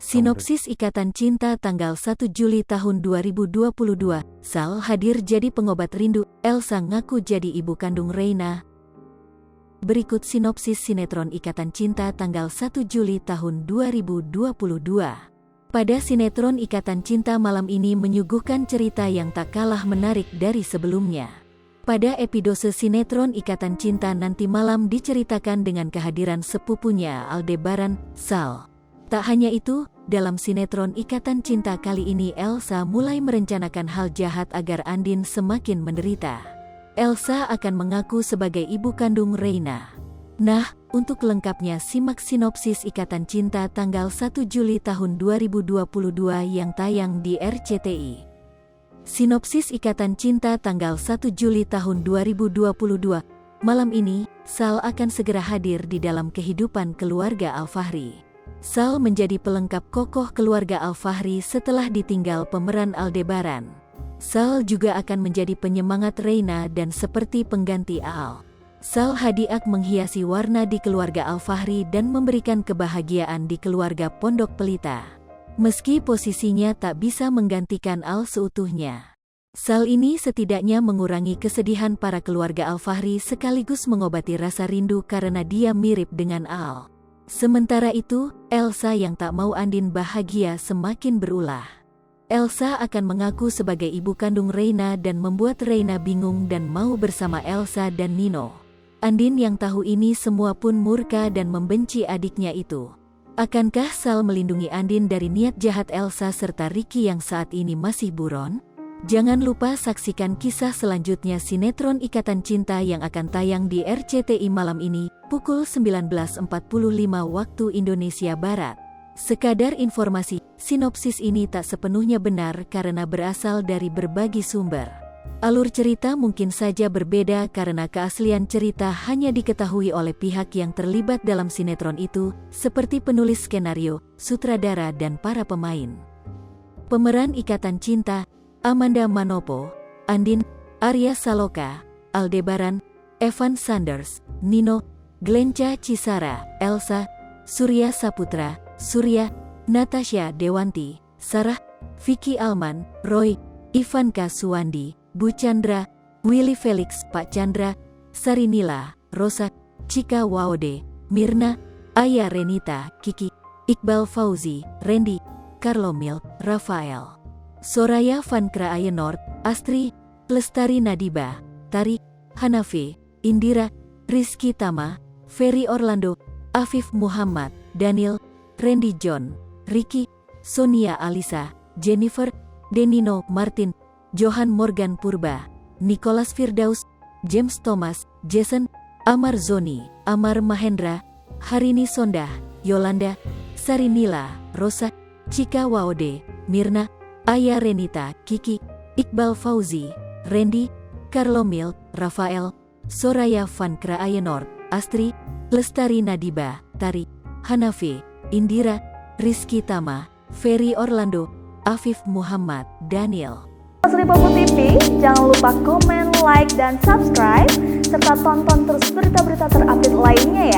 Sinopsis Ikatan Cinta tanggal 1 Juli tahun 2022, Sal hadir jadi pengobat rindu, Elsa ngaku jadi ibu kandung Reina. Berikut sinopsis sinetron Ikatan Cinta tanggal 1 Juli tahun 2022. Pada sinetron Ikatan Cinta malam ini menyuguhkan cerita yang tak kalah menarik dari sebelumnya. Pada episode sinetron Ikatan Cinta nanti malam diceritakan dengan kehadiran sepupunya Aldebaran, Sal. Tak hanya itu, dalam sinetron Ikatan Cinta kali ini Elsa mulai merencanakan hal jahat agar Andin semakin menderita. Elsa akan mengaku sebagai ibu kandung Reina. Nah, untuk lengkapnya simak sinopsis Ikatan Cinta tanggal 1 Juli tahun 2022 yang tayang di RCTI. Sinopsis Ikatan Cinta tanggal 1 Juli tahun 2022. Malam ini, Sal akan segera hadir di dalam kehidupan keluarga Al-Fahri. Sal menjadi pelengkap kokoh keluarga Al-Fahri setelah ditinggal pemeran Aldebaran. Sal juga akan menjadi penyemangat Reina dan seperti pengganti Al. Sal hadiah menghiasi warna di keluarga Al-Fahri dan memberikan kebahagiaan di keluarga Pondok Pelita. Meski posisinya tak bisa menggantikan Al seutuhnya, Sal ini setidaknya mengurangi kesedihan para keluarga Al-Fahri sekaligus mengobati rasa rindu karena dia mirip dengan Al. Sementara itu, Elsa yang tak mau Andin bahagia semakin berulah. Elsa akan mengaku sebagai ibu kandung Reina dan membuat Reina bingung dan mau bersama Elsa dan Nino. Andin yang tahu ini semua pun murka dan membenci adiknya itu. Akankah Sal melindungi Andin dari niat jahat Elsa serta Ricky yang saat ini masih buron? Jangan lupa saksikan kisah selanjutnya sinetron Ikatan Cinta yang akan tayang di RCTI malam ini, pukul 19.45 waktu Indonesia Barat. Sekadar informasi, sinopsis ini tak sepenuhnya benar karena berasal dari berbagai sumber. Alur cerita mungkin saja berbeda karena keaslian cerita hanya diketahui oleh pihak yang terlibat dalam sinetron itu, seperti penulis skenario, sutradara dan para pemain. Pemeran Ikatan Cinta: Amanda Manopo, Andin, Arya Saloka, Aldebaran, Evan Sanders, Nino, Glenca Cisara, Elsa, Surya Saputra, Surya, Natasha Dewanti, Sarah, Vicky Alman, Roy, Ivanka Suwandi, Bu Chandra, Willy Felix, Pak Chandra, Sarinila, Rosa, Cika Waode, Mirna, Aya Renita, Kiki, Iqbal Fauzi, Randy, Carlomil, Rafael, Soraya Van Kraaienort, Astri, Lestari Nadiba, Tari, Hanafi, Indira, Rizky Tama, Ferry Orlando, Afif Muhammad, Daniel, Randy John, Ricky, Sonia Alisa, Jennifer, Denino Martin, Johan Morgan Purba, Nicholas Firdaus, James Thomas, Jason, Amar Zoni, Amar Mahendra, Harini Sondah, Yolanda, Sarinila, Rosa, Cika Waode, Mirna, Aya Renita, Kiki, Iqbal Fauzi, Randy, Carlomil, Rafael, Soraya Van Kraaienort, Astri, Lestari Nadiba, Tari, Hanafi, Indira, Rizky Tama, Ferry Orlando, Afif Muhammad, Daniel. Sripopo TV, jangan lupa komen, like, dan subscribe, serta tonton terus berita-berita terupdate lainnya ya.